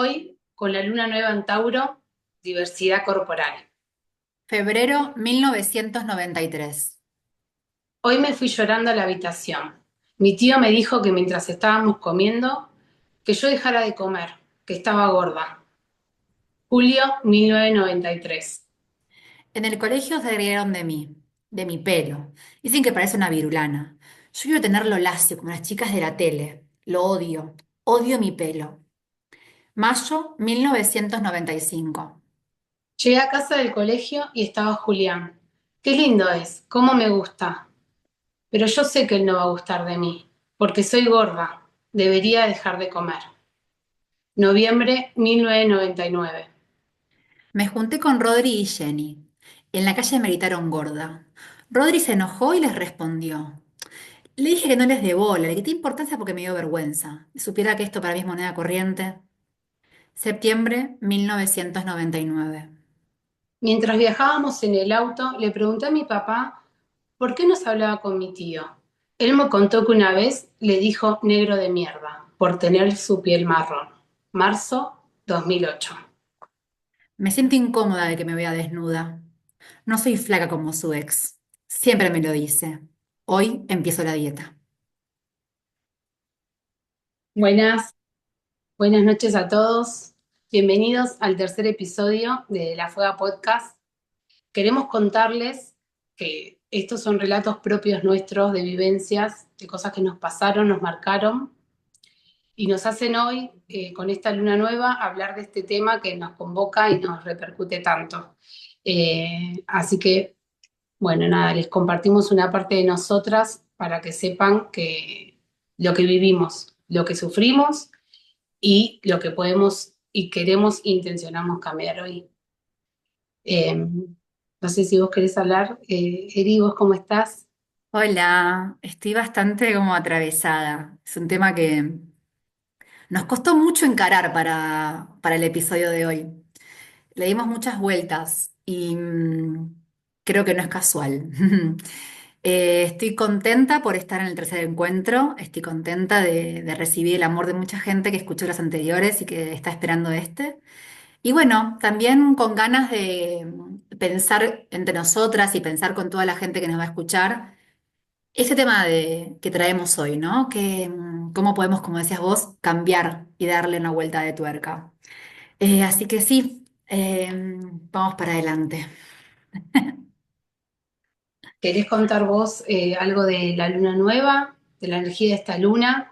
hoy con la luna nueva en Tauro, diversidad corporal. Febrero 1993. Hoy me fui llorando a la habitación. Mi tío me dijo que mientras estábamos comiendo, que yo dejara de comer, que estaba gorda. Julio 1993. En el colegio se rieron de mi pelo. Dicen que parece una virulana. Yo quiero tenerlo lacio, como las chicas de la tele. Lo odio. Odio mi pelo. Mayo 1995. Llegué a casa del colegio y estaba Julián. Qué lindo es, cómo me gusta. Pero yo sé que él no va a gustar de mí, porque soy gorda. Debería dejar de comer. Noviembre 1999. Me junté con Rodri y Jenny. En la calle me gritaron gorda. Rodri se enojó y les respondió. Le dije que no les dé bola, le quité importancia porque me dio vergüenza. Si supiera que esto para mí es moneda corriente. Septiembre 1999. Mientras viajábamos en el auto, le pregunté a mi papá por qué nos hablaba con mi tío. Él me contó que una vez le dijo negro de mierda por tener su piel marrón. Marzo 2008. Me siento incómoda de que me vea desnuda. No soy flaca como su ex. Siempre me lo dice. Hoy empiezo la dieta. Buenas, buenas noches a todos. Bienvenidos al tercer episodio de La Fuega Podcast. Queremos contarles que estos son relatos propios nuestros de vivencias, de cosas que nos pasaron, nos marcaron y nos hacen hoy, con esta luna nueva, hablar de este tema que nos convoca y nos repercute tanto. Así que, bueno, nada, les compartimos una parte de nosotras para que sepan que lo que vivimos, lo que sufrimos y lo que podemos y queremos e intencionamos cambiar hoy. No sé si vos querés hablar. Eri, ¿vos cómo estás? Hola, estoy bastante como atravesada. Es un tema que nos costó mucho encarar para el episodio de hoy. Le dimos muchas vueltas y creo que no es casual. Estoy contenta por estar en el tercer encuentro, estoy contenta de recibir el amor de mucha gente que escuchó los anteriores y que está esperando este. Y bueno, también con ganas de pensar entre nosotras y pensar con toda la gente que nos va a escuchar ese tema que traemos hoy, ¿no? Que cómo podemos, como decías vos, cambiar y darle una vuelta de tuerca. Así que sí, vamos para adelante. ¿Querés contar vos algo de la luna nueva, de la energía de esta luna?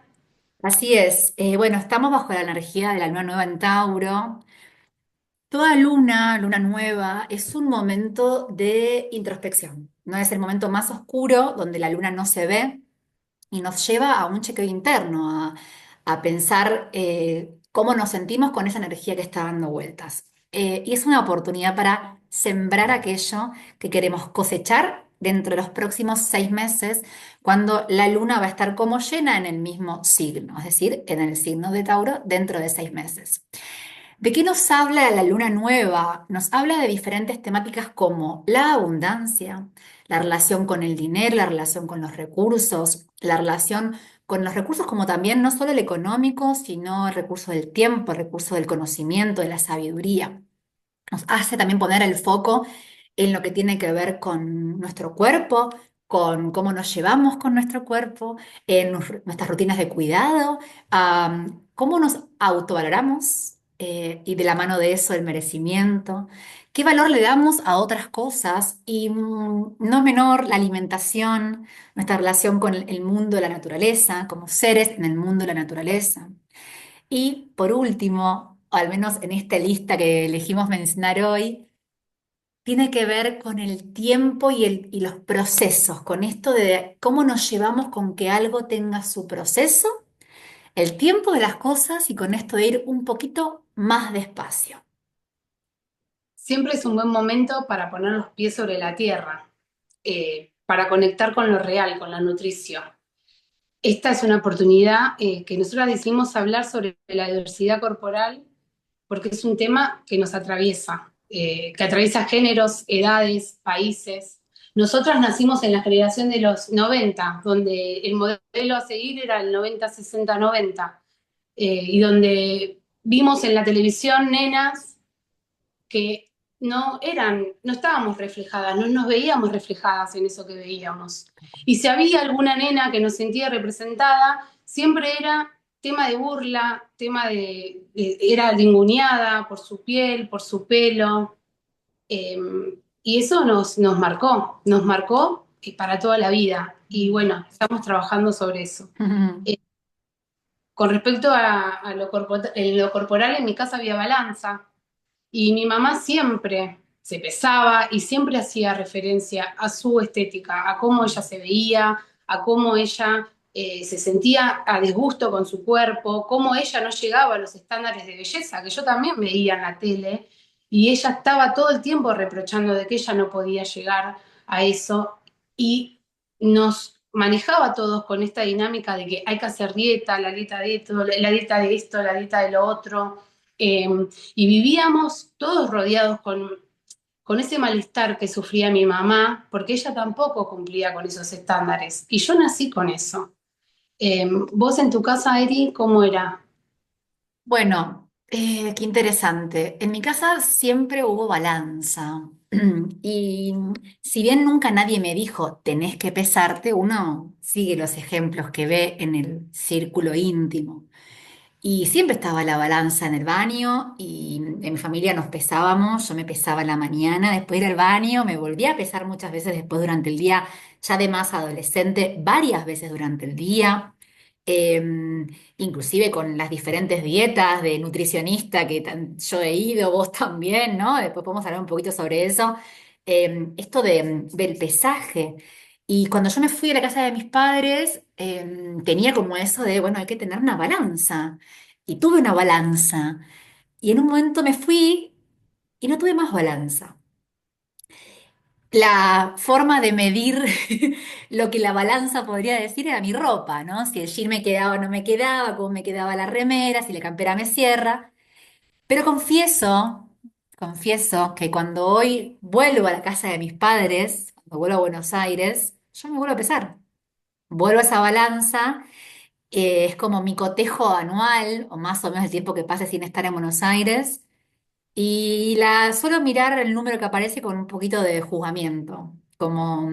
Así es. Bueno, estamos bajo la energía de la luna nueva en Tauro. Toda luna nueva, es un momento de introspección. No es el momento más oscuro donde la luna no se ve y nos lleva a un chequeo interno, a pensar cómo nos sentimos con esa energía que está dando vueltas. Y es una oportunidad para sembrar aquello que queremos cosechar dentro de los próximos 6 meses, cuando la luna va a estar como llena en el mismo signo, es decir, en el signo de Tauro dentro de 6 meses. ¿De qué nos habla la luna nueva? Nos habla de diferentes temáticas como la abundancia, la relación con el dinero, la relación con los recursos, la relación con los recursos como también no solo el económico, sino el recurso del tiempo, el recurso del conocimiento, de la sabiduría. Nos hace también poner el foco en lo que tiene que ver con nuestro cuerpo, con cómo nos llevamos con nuestro cuerpo, en nuestras rutinas de cuidado, cómo nos autovaloramos y de la mano de eso el merecimiento, qué valor le damos a otras cosas y no menor la alimentación, nuestra relación con el mundo de la naturaleza, como seres en el mundo de la naturaleza. Y por último, o al menos en esta lista que elegimos mencionar hoy, tiene que ver con el tiempo y los procesos, con esto de cómo nos llevamos con que algo tenga su proceso, el tiempo de las cosas y con esto de ir un poquito más despacio. Siempre es un buen momento para poner los pies sobre la tierra, para conectar con lo real, con la nutrición. Esta es una oportunidad que nosotros decidimos hablar sobre la diversidad corporal porque es un tema que nos atraviesa, que atraviesa géneros, edades, países. Nosotras nacimos en la generación de los 90, donde el modelo a seguir era el 90-60-90, y donde vimos en la televisión nenas que no estábamos reflejadas, no nos veíamos reflejadas en eso que veíamos. Y si había alguna nena que nos sentía representada, siempre era tema de burla, era ninguneada por su piel, por su pelo, eh, y eso nos marcó para toda la vida. Y bueno, estamos trabajando sobre eso. Eh, con respecto en lo corporal, en mi casa había balanza. Y mi mamá siempre se pesaba y siempre hacía referencia a su estética, a cómo ella se veía, a cómo ella se sentía a disgusto con su cuerpo, cómo ella no llegaba a los estándares de belleza que yo también veía en la tele, y ella estaba todo el tiempo reprochando de que ella no podía llegar a eso, y nos manejaba a todos con esta dinámica de que hay que hacer dieta, la dieta de esto, la dieta de esto, la dieta de lo otro. Eh, y vivíamos todos rodeados con ese malestar que sufría mi mamá, porque ella tampoco cumplía con esos estándares. Y yo nací con eso. ¿Vos en tu casa, Eri, cómo era? Bueno, qué interesante. En mi casa siempre hubo balanza. Y si bien nunca nadie me dijo, tenés que pesarte, uno sigue los ejemplos que ve en el círculo íntimo. Y siempre estaba la balanza en el baño y en mi familia nos pesábamos, yo me pesaba en la mañana, después de ir al baño, me volvía a pesar muchas veces después durante el día, ya de más adolescente, varias veces durante el día. Eh, Inclusive con las diferentes dietas de nutricionista que yo he ido, vos también, ¿no? Después podemos hablar un poquito sobre eso. Esto del pesaje. Y cuando yo me fui a la casa de mis padres, tenía como eso de, bueno, hay que tener una balanza. Y tuve una balanza. Y en un momento me fui y no tuve más balanza. La forma de medir lo que la balanza podría decir era mi ropa, ¿no? Si el jean me quedaba o no me quedaba, cómo me quedaba la remera, si la campera me cierra. Pero confieso que cuando hoy vuelvo a la casa de mis padres, cuando vuelvo a Buenos Aires, yo me vuelvo a pesar. Vuelvo a esa balanza, es como mi cotejo anual, o más o menos el tiempo que pase sin estar en Buenos Aires. Y la suelo mirar el número que aparece con un poquito de juzgamiento, como,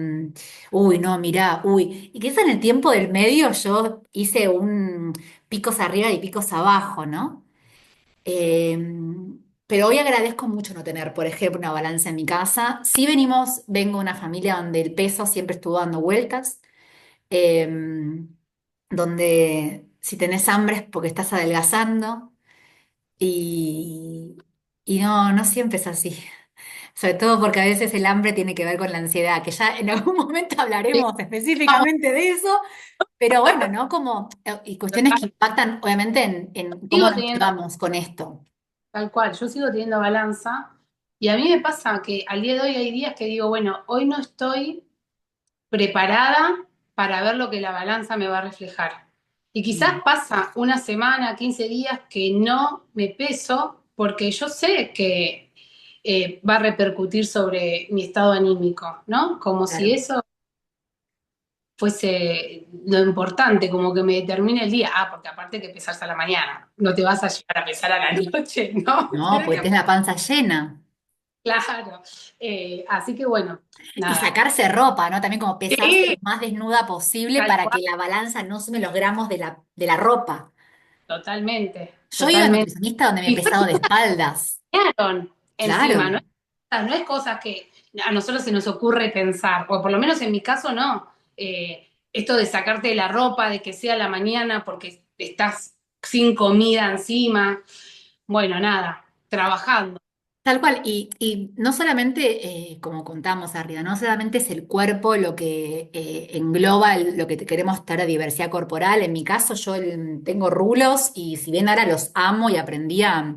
uy, no, mirá, uy. Y quizás en el tiempo del medio yo hice un picos arriba y picos abajo, ¿no? Eh, pero hoy agradezco mucho no tener, por ejemplo, una balanza en mi casa. Sí vengo de una familia donde el peso siempre estuvo dando vueltas, eh, donde si tenés hambre es porque estás adelgazando. Y, y no, no siempre es así. Sobre todo porque a veces el hambre tiene que ver con la ansiedad, que ya en algún momento Sí, hablaremos vamos, específicamente de eso, pero bueno, ¿no? Como, y cuestiones que impactan obviamente en cómo sigo nos teniendo, llevamos con esto. tal cual, yo sigo teniendo balanza, y a mí me pasa que al día de hoy hay días que digo, bueno, hoy no estoy preparada para ver lo que la balanza me va a reflejar. Y quizás Mm. pasa una semana, 15 días que no me peso porque yo sé que va a repercutir sobre mi estado anímico, ¿no? Como si Claro. eso fuese lo importante, como que me determine el día. Ah, porque aparte hay que pesarse a la mañana, no te vas a llegar a pesar a la noche, ¿no? No, Tienes pues que, tenés la panza llena. claro. Así que bueno, Y nada. sacarse ropa, ¿no? También como pesarse Sí, lo más desnuda posible tal para cual, que la balanza no sume los gramos de la ropa. totalmente, Yo iba a totalmente. nutricionista donde me he pesado de espaldas. Enseñaron encima, Claro. no es cosas que a nosotros se nos ocurre pensar, o por lo menos en mi caso no. Esto de sacarte la ropa, de que sea la mañana porque estás sin comida encima, bueno, nada, trabajando. Tal cual, y no solamente, como contamos arriba, no solamente es el cuerpo lo que engloba lo que queremos estar a diversidad corporal. En mi caso, yo tengo rulos y si bien ahora los amo y aprendí a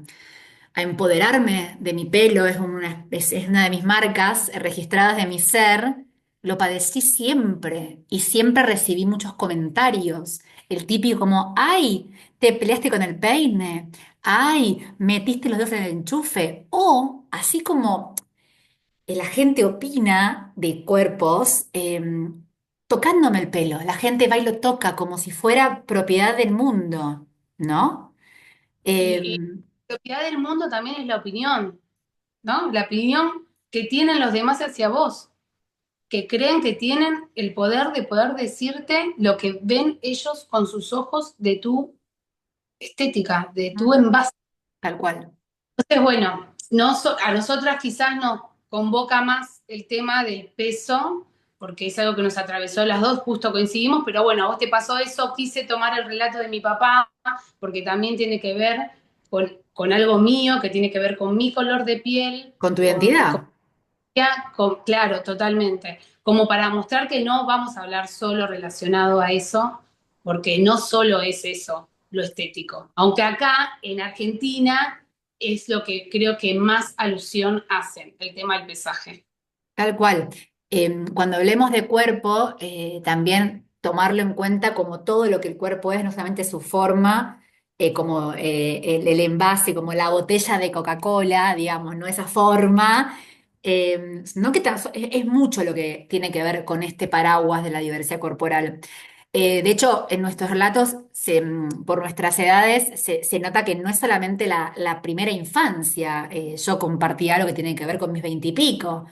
empoderarme de mi pelo, es una de mis marcas registradas de mi ser, lo padecí siempre y siempre recibí muchos comentarios. El típico como, ay, te peleaste con el peine, ay, metiste los dedos en el enchufe, o así como la gente opina de cuerpos, tocándome el pelo. La gente va y lo toca como si fuera propiedad del mundo, ¿no? Y la propiedad del mundo también es la opinión, ¿no? La opinión que tienen los demás hacia vos, que creen que tienen el poder de poder decirte lo que ven ellos con sus ojos de tu estética, de tu Ujú. envase. Tal cual. Entonces, bueno, no a nosotras quizás nos convoca más el tema del peso, porque es algo que nos atravesó las dos, justo coincidimos, pero bueno, a vos te pasó eso, quise tomar el relato de mi papá, porque también tiene que ver con algo mío, que tiene que ver con mi color de piel, ¿Con tu con identidad? claro, totalmente. Como para mostrar que no vamos a hablar solo relacionado a eso, porque no solo es eso lo estético. Aunque acá en Argentina es lo que creo que más alusión hacen, el tema del pesaje. Tal cual. Cuando hablemos de cuerpo, también tomarlo en cuenta como todo lo que el cuerpo es, no solamente su forma, como el envase, como la botella de Coca-Cola, digamos, no esa forma, no que es mucho lo que tiene que ver con este paraguas de la diversidad corporal. De hecho, en nuestros relatos, por nuestras edades, se nota que no es solamente la primera infancia. Yo compartí algo que tiene que ver con mis veintipico.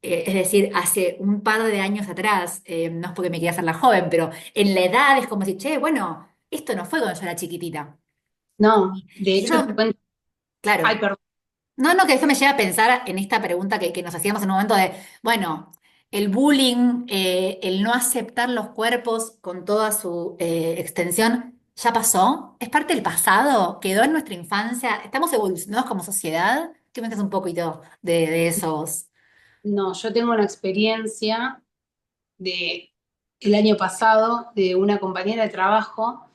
Es decir, hace un par de años atrás, no es porque me quiera hacer la joven, pero en la edad es como decir, che, bueno, esto no fue cuando yo era chiquitita. No, Y, de y hecho, te yo, cuento, ay, claro, perdón, no, no, que eso me lleva a pensar en esta pregunta que nos hacíamos en un momento de, bueno, el bullying, el no aceptar los cuerpos con toda su extensión, ¿ya pasó? ¿Es parte del pasado? ¿Quedó en nuestra infancia? ¿Estamos evolucionados como sociedad? ¿Qué me dices un poquito de eso vos? no, yo tengo una experiencia de el año pasado de una compañera de trabajo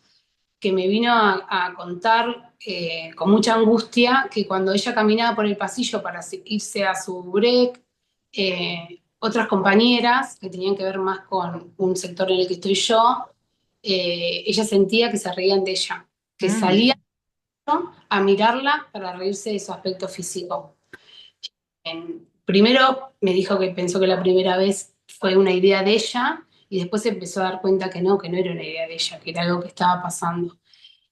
que me vino a contar con mucha angustia que cuando ella caminaba por el pasillo para irse a su break, otras compañeras que tenían que ver más con un sector en el que estoy yo, ella sentía que se reían de ella, que salía Mm. a mirarla para reírse de su aspecto físico. Primero me dijo que pensó que la primera vez fue una idea de ella y después se empezó a dar cuenta que no era una idea de ella, que era algo que estaba pasando.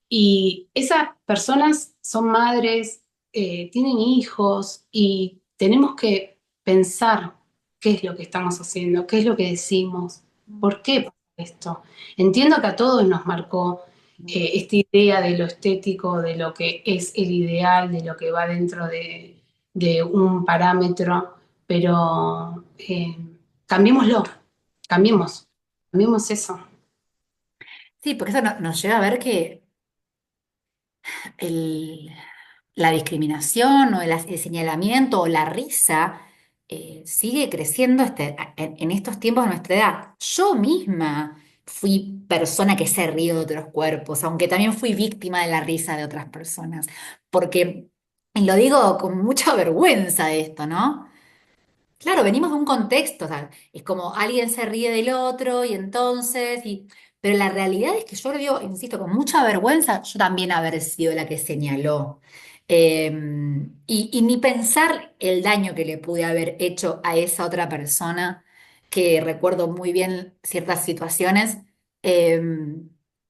Y esas personas son madres, tienen hijos y tenemos que pensar qué es lo que estamos haciendo, qué es lo que decimos, por qué pasa esto. Entiendo que a todos nos marcó esta idea de lo estético, de lo que es el ideal, de lo que va dentro de un parámetro, pero cambiémoslo, cambiemos, cambiemos eso. Sí, porque eso nos lleva a ver que el- la discriminación o el señalamiento o la risa sigue creciendo en estos tiempos de nuestra edad. Yo misma fui persona que se ríe de otros cuerpos, aunque también fui víctima de la risa de otras personas, porque, y lo digo con mucha vergüenza de esto, ¿no? Claro, venimos de un contexto, o sea, es como alguien se ríe del otro y entonces, pero la realidad es que yo lo digo, insisto, con mucha vergüenza, yo también haber sido la que señaló. Eh, y ni pensar el daño que le pude haber hecho a esa otra persona, que recuerdo muy bien ciertas situaciones, eh,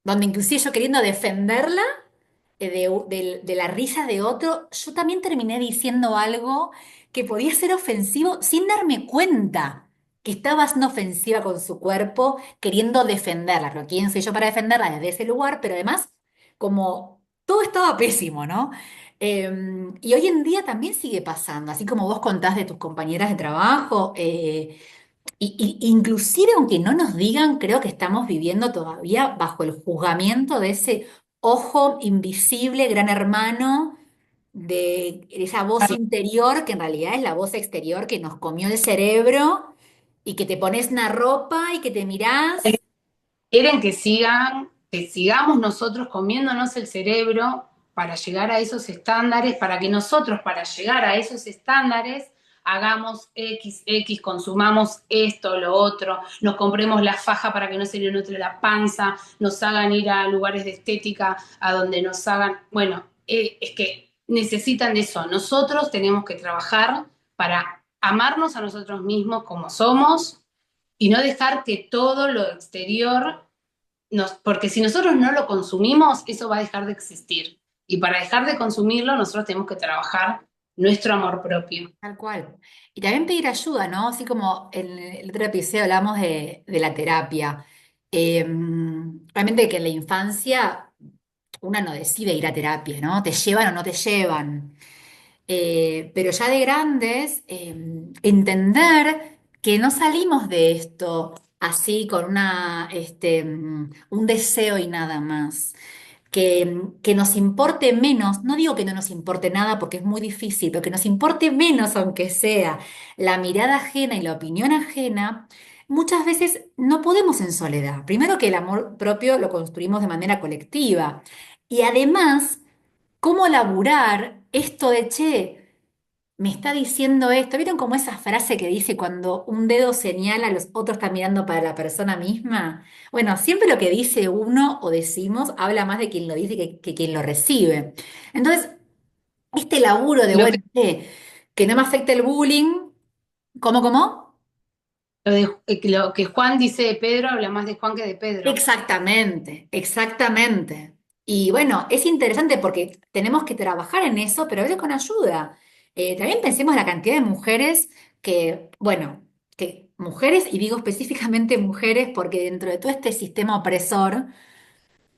donde inclusive yo queriendo defenderla de la risa de otro, yo también terminé diciendo algo que podía ser ofensivo sin darme cuenta que estaba siendo ofensiva con su cuerpo, queriendo defenderla. Pero quién soy yo para defenderla desde ese lugar, pero además, como todo estaba pésimo, ¿no? Y hoy en día también sigue pasando, así como vos contás de tus compañeras de trabajo. Inclusive aunque no nos digan, creo que estamos viviendo todavía bajo el juzgamiento de ese ojo invisible, gran hermano, de esa voz interior que en realidad es la voz exterior que nos comió el cerebro y que te pones una ropa y que te mirás. Quieren que sigamos nosotros comiéndonos el cerebro para llegar a esos estándares, para que nosotros, para llegar a esos estándares, hagamos X, consumamos esto, lo otro, nos compremos la faja para que no se le note la panza, nos hagan ir a lugares de estética a donde nos hagan, bueno, es que necesitan de eso. Nosotros tenemos que trabajar para amarnos a nosotros mismos como somos y no dejar que todo lo exterior porque si nosotros no lo consumimos, eso va a dejar de existir. Y para dejar de consumirlo, nosotros tenemos que trabajar nuestro amor propio. Tal cual. Y también pedir ayuda, ¿no? Así como en el otro episodio hablamos de la terapia. Realmente que en la infancia una no decide ir a terapia, ¿no? Te llevan o no te llevan. Pero ya de grandes, entender que no salimos de esto así con un deseo y nada más. Que nos importe menos, no digo que no nos importe nada porque es muy difícil, pero que nos importe menos, aunque sea la mirada ajena y la opinión ajena, muchas veces no podemos en soledad. Primero que el amor propio lo construimos de manera colectiva. Y además, ¿cómo laburar esto de, che, me está diciendo esto? ¿Vieron como esa frase que dice cuando un dedo señala, los otros están mirando para la persona misma? Bueno, siempre lo que dice uno o decimos habla más de quien lo dice que quien lo recibe. Entonces, este laburo de, Lo que, bueno, que no me afecte el bullying, ¿cómo? lo que Juan dice de Pedro habla más de Juan que de Pedro. Exactamente, exactamente. Y bueno, es interesante porque tenemos que trabajar en eso, pero a veces con ayuda. También pensemos la cantidad de mujeres que, bueno, que mujeres, y digo específicamente mujeres porque dentro de todo este sistema opresor,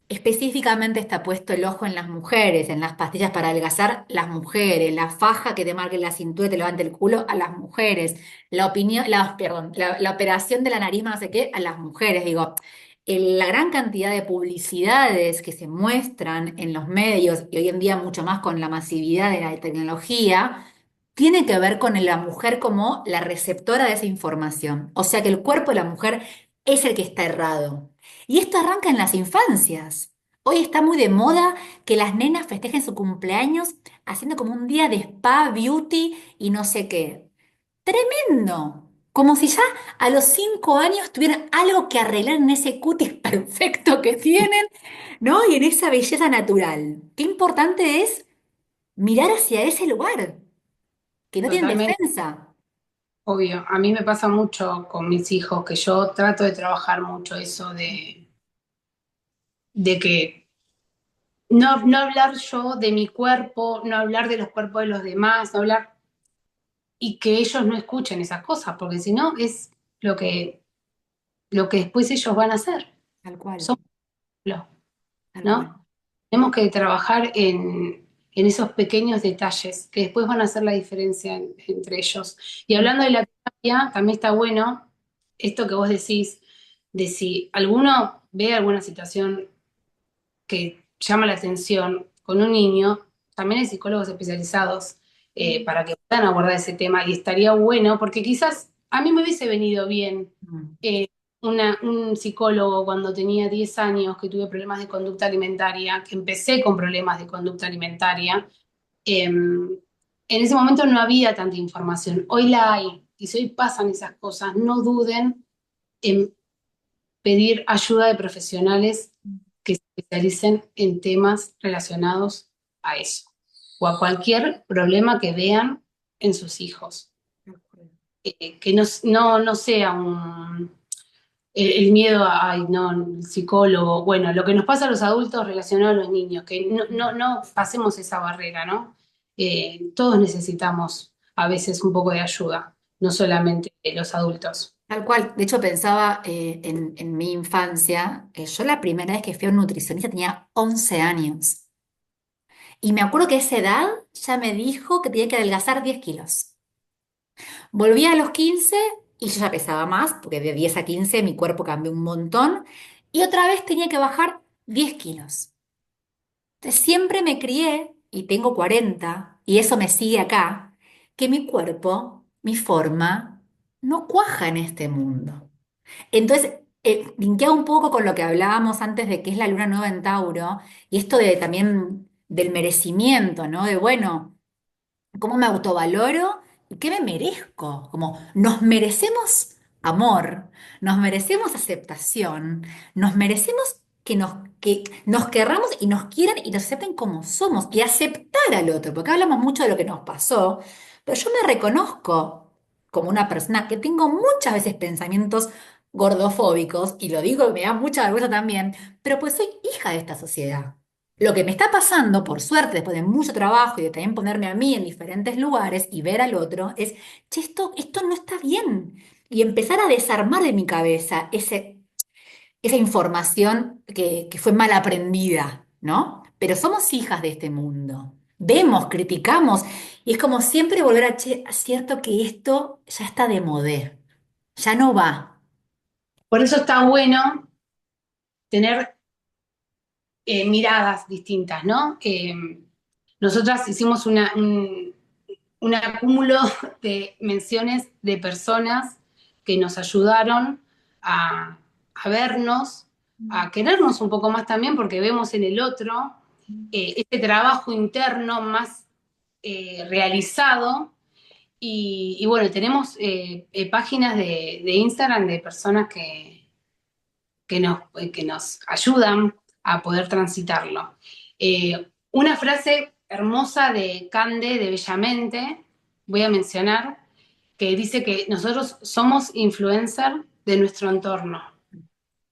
específicamente está puesto el ojo en las mujeres, en las pastillas para adelgazar, las mujeres, la faja que te marque la cintura y te levante el culo a las mujeres, la opinión, perdón, la operación de la nariz, no sé qué, a las mujeres. Digo, la gran cantidad de publicidades que se muestran en los medios y hoy en día mucho más con la masividad de la tecnología, tiene que ver con la mujer como la receptora de esa información. O sea que el cuerpo de la mujer es el que está errado. Y esto arranca en las infancias. Hoy está muy de moda que las nenas festejen su cumpleaños haciendo como un día de spa, beauty y no sé qué. Tremendo. Como si ya a los 5 años tuvieran algo que arreglar en ese cutis perfecto que tienen, ¿no? Y en esa belleza natural. Qué importante es mirar hacia ese lugar, que no tienen Totalmente defensa. obvio. A mí me pasa mucho con mis hijos que yo trato de trabajar mucho eso de que no hablar yo de mi cuerpo, no hablar de los cuerpos de los demás, no hablar y que ellos no escuchen esas cosas, porque si no es lo que, lo que después ellos van a hacer. Tal cual, Son los, tal cual. ¿no? Tenemos que trabajar en esos pequeños detalles que después van a hacer la diferencia entre ellos. Y hablando de la terapia, también está bueno esto que vos decís, de si alguno ve alguna situación que llama la atención con un niño, también hay psicólogos especializados para que puedan abordar ese tema y estaría bueno, porque quizás a mí me hubiese venido bien Mm. eh, un psicólogo cuando tenía 10 años que tuve problemas de conducta alimentaria, que empecé con problemas de conducta alimentaria. En ese momento no había tanta información, hoy la hay, y si hoy pasan esas cosas, no duden en pedir ayuda de profesionales que se especialicen en temas relacionados a eso o a cualquier problema que vean en sus hijos. Que no sea el miedo a, ay, no, el psicólogo, bueno, lo que nos pasa a los adultos relacionado a los niños, que no pasemos esa barrera, ¿no? Todos necesitamos a veces un poco de ayuda, no solamente los adultos. Tal cual, de hecho pensaba en mi infancia, yo la primera vez que fui a un nutricionista tenía 11 años y me acuerdo que a esa edad ya me dijo que tenía que adelgazar 10 kilos. Volví a los 15 y yo ya pesaba más, porque de 10 a 15 mi cuerpo cambió un montón y otra vez tenía que bajar 10 kilos. Entonces siempre me crié, y tengo 40 y eso me sigue acá, que mi cuerpo, mi forma, no cuaja en este mundo. Entonces, linkea un poco con lo que hablábamos antes de que es la luna nueva en Tauro y esto de también del merecimiento, ¿no? De, bueno, ¿cómo me autovaloro y qué me merezco? Como nos merecemos amor, nos merecemos aceptación, nos merecemos que nos querramos y nos quieran y nos acepten como somos y aceptar al otro, porque hablamos mucho de lo que nos pasó, pero yo me reconozco como una persona que tengo muchas veces pensamientos gordofóbicos y lo digo, me da mucha vergüenza también, pero pues soy hija de esta sociedad. Lo que me está pasando, por suerte, después de mucho trabajo y de también ponerme a mí en diferentes lugares y ver al otro, es, che, esto no está bien. Y empezar a desarmar de mi cabeza esa información que fue mal aprendida, ¿no? Pero somos hijas de este mundo. Vemos, criticamos, y es como siempre volver a, che, es cierto que esto ya está de modé, ya no va. Por eso está bueno tener miradas distintas, ¿no? Nosotras hicimos un acúmulo de menciones de personas que nos ayudaron a vernos, a querernos un poco más también, porque vemos en el otro este trabajo interno más realizado. Y bueno, tenemos páginas de Instagram de personas que nos ayudan a poder transitarlo. Una frase hermosa de Cande de Bellamente, voy a mencionar, que dice que nosotros somos influencer de nuestro entorno,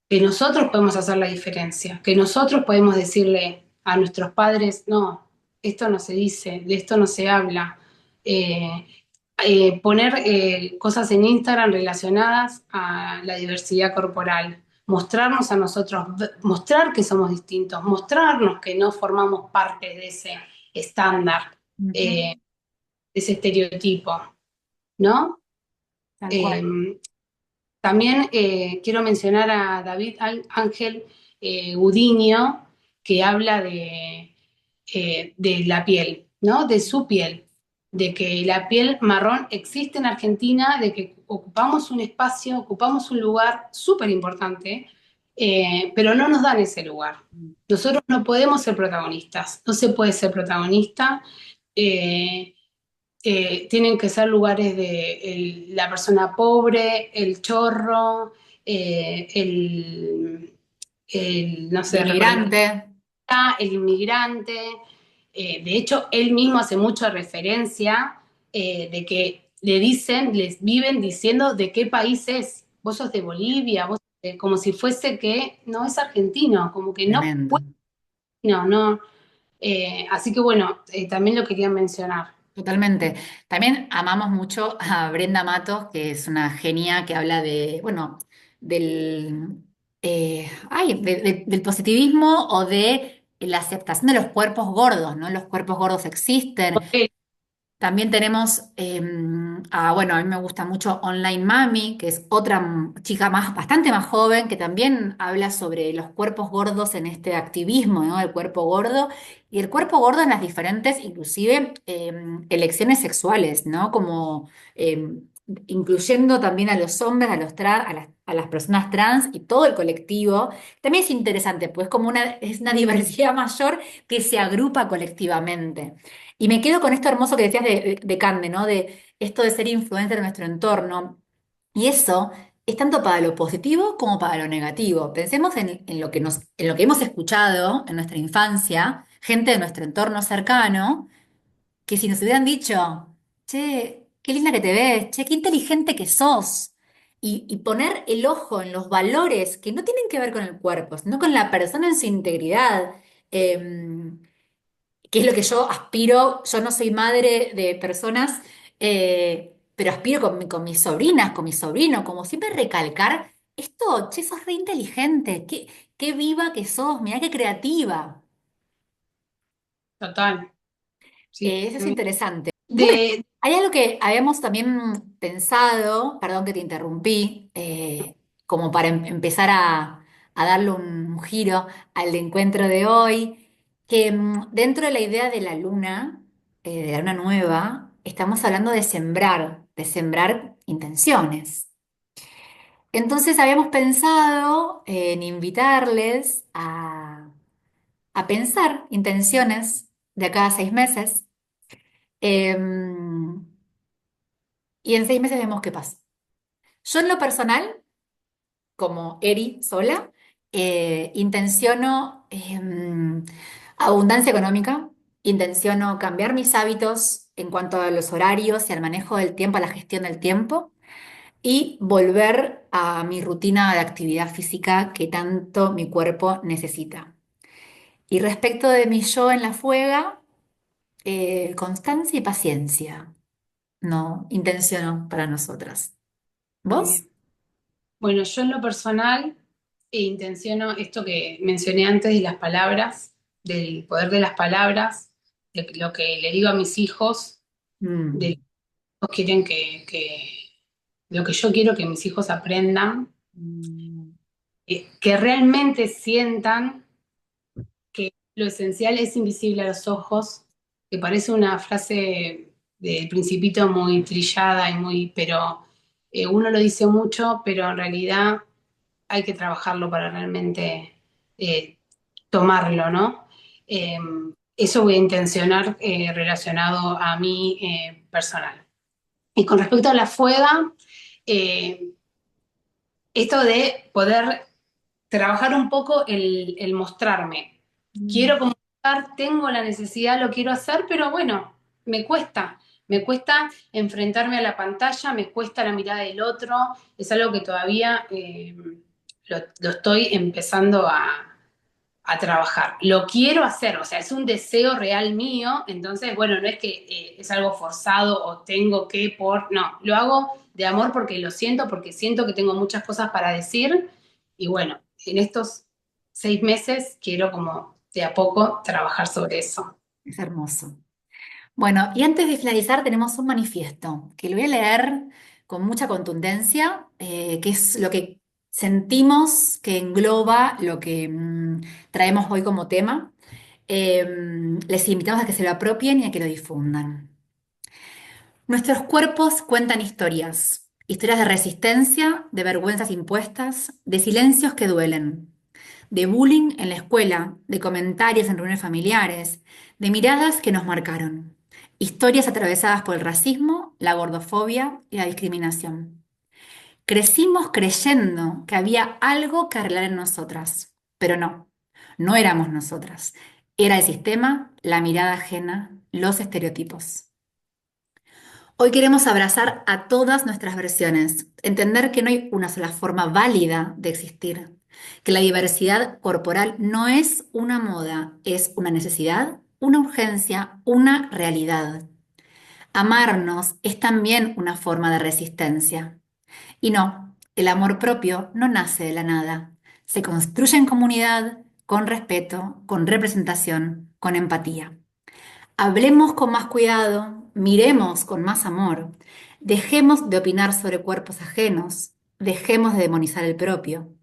que nosotros podemos hacer la diferencia, que nosotros podemos decirle a nuestros padres, no, esto no se dice, de esto no se habla. Eh, Poner cosas en Instagram relacionadas a la diversidad corporal, mostrarnos a nosotros, mostrar que somos distintos, mostrarnos que no formamos parte de ese estándar, Ujú. de ese estereotipo, ¿no? Tal cual. Eh, También quiero mencionar a David Ángel Gudiño, que habla de la piel, ¿no? De su piel, de que la piel marrón existe en Argentina, de que ocupamos un espacio, ocupamos un lugar súper importante, pero no nos dan ese lugar. Nosotros no podemos ser protagonistas, no se puede ser protagonista. eh, Tienen que ser lugares de la persona pobre, el chorro, no El sé, inmigrante, el inmigrante. De hecho, él mismo hace mucha referencia de que le dicen, les viven diciendo de qué país es. Vos sos de Bolivia, como si fuese que no es argentino, como que no tremendo. puede, no, no. Así que bueno, también lo quería mencionar. Totalmente. También amamos mucho a Brenda Matos, que es una genia que habla de, bueno, del, del positivismo o de la aceptación de los cuerpos gordos, ¿no? Los cuerpos gordos existen. También tenemos bueno, a mí me gusta mucho Online Mami, que es otra chica más, bastante más joven, que también habla sobre los cuerpos gordos en este activismo, ¿no? El cuerpo gordo y el cuerpo gordo en las diferentes, inclusive, elecciones sexuales, ¿no? Como incluyendo también a los hombres, a los a las personas trans y todo el colectivo. También es interesante, pues como es una diversidad mayor que se agrupa colectivamente. Y me quedo con esto hermoso que decías de Cande, ¿no? De esto de ser influencer en nuestro entorno. Y eso es tanto para lo positivo como para lo negativo. Pensemos en lo que en lo que hemos escuchado en nuestra infancia, gente de nuestro entorno cercano, que si nos hubieran dicho, che, qué linda que te ves, che, qué inteligente que sos. Y poner el ojo en los valores que no tienen que ver con el cuerpo, sino con la persona en su integridad. Em, que es lo que yo aspiro. Yo no soy madre de personas, pero aspiro con mis sobrinas, con mi sobrino, como siempre recalcar esto, che, sos re inteligente, qué viva que sos, mirá qué creativa. Total, sí. Eso es interesante. Bueno, De, hay algo que habíamos también pensado, perdón que te interrumpí, como para empezar a darle un giro al encuentro de hoy, que dentro de la idea de la luna, de la luna nueva, estamos hablando de sembrar intenciones. Entonces habíamos pensado en invitarles a pensar intenciones de acá a 6 meses. em, y en 6 meses vemos qué pasa. Yo en lo personal, como Eri sola, intenciono abundancia económica, intenciono cambiar mis hábitos en cuanto a los horarios y al manejo del tiempo, a la gestión del tiempo, y volver a mi rutina de actividad física que tanto mi cuerpo necesita. Y respecto de mi yo en la fuega, constancia y paciencia, no intencionó para nosotras. Muy ¿Vos? bien. Bueno, yo en lo personal intenciono esto que mencioné antes de las palabras, del poder de las palabras, de lo que le digo a mis hijos, de lo Mm. que ellos quieren lo que yo quiero que mis hijos aprendan, Mm. que realmente sientan que lo esencial es invisible a los ojos, que parece una frase del Principito muy trillada y muy, pero uno lo dice mucho, pero en realidad hay que trabajarlo para realmente tomarlo, ¿no? Eh, Eso voy a intencionar relacionado a mí personal. Y con respecto a la fuega, eh, esto de poder trabajar un poco el mostrarme. Quiero Mm. comunicar, tengo la necesidad, lo quiero hacer, pero bueno, me cuesta enfrentarme a la pantalla, me cuesta la mirada del otro, es algo que todavía lo estoy empezando a trabajar. Lo quiero hacer, o sea, es un deseo real mío, entonces, bueno, no es que es algo forzado o tengo que no, lo hago de amor porque siento que tengo muchas cosas para decir y bueno, en estos 6 meses quiero como de a poco trabajar sobre eso. Es hermoso. Bueno, y antes de finalizar tenemos un manifiesto que lo voy a leer con mucha contundencia, que es lo que sentimos que engloba lo que traemos hoy como tema. Les invitamos a que se lo apropien y a que lo difundan. Nuestros cuerpos cuentan historias, historias de resistencia, de vergüenzas impuestas, de silencios que duelen, de bullying en la escuela, de comentarios en reuniones familiares, de miradas que nos marcaron, historias atravesadas por el racismo, la gordofobia y la discriminación. Crecimos creyendo que había algo que arreglar en nosotras, pero no, no éramos nosotras. Era el sistema, la mirada ajena, los estereotipos. Hoy queremos abrazar a todas nuestras versiones, entender que no hay una sola forma válida de existir, que la diversidad corporal no es una moda, es una necesidad, una urgencia, una realidad. Amarnos es también una forma de resistencia. Y no, el amor propio no nace de la nada. Se construye en comunidad, con respeto, con representación, con empatía. Hablemos con más cuidado, miremos con más amor, dejemos de opinar sobre cuerpos ajenos, dejemos de demonizar el propio,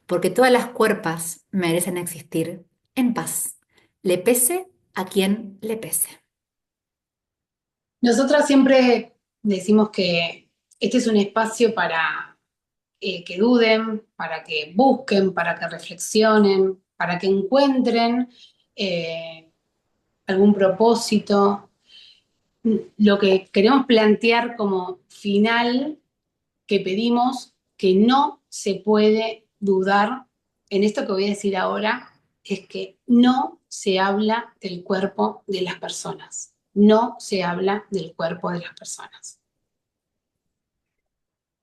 porque todas las cuerpas merecen existir en paz, le pese a quien le pese. Nosotras siempre decimos que este es un espacio para que duden, para que busquen, para que reflexionen, para que encuentren algún propósito. Lo que queremos plantear como final que pedimos que no se puede dudar en esto que voy a decir ahora, es que no se habla del cuerpo de las personas. No se habla del cuerpo de las personas.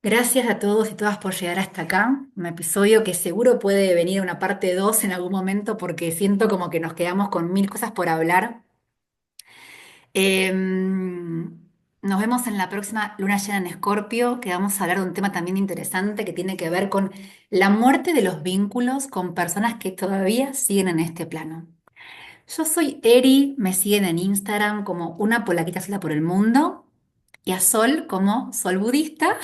Gracias a todos y todas por llegar hasta acá, un episodio que seguro puede venir una parte 2 en algún momento porque siento como que nos quedamos con mil cosas por hablar. Nos vemos en la próxima luna llena en Escorpio, que vamos a hablar de un tema también interesante que tiene que ver con la muerte de los vínculos con personas que todavía siguen en este plano. Yo soy Eri, me siguen en Instagram como una polaquita sola por el mundo y a Sol como Sol Budista.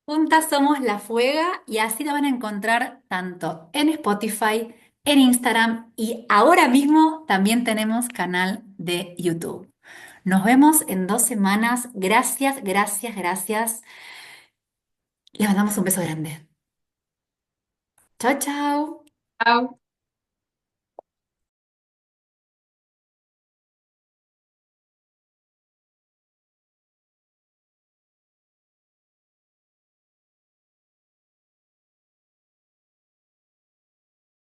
Juntas somos La Fuega y así la van a encontrar tanto en Spotify, en Instagram y ahora mismo también tenemos canal de YouTube. Nos vemos en 2 semanas. Gracias, gracias, gracias. Les mandamos un beso grande. Chao, chao. Chao.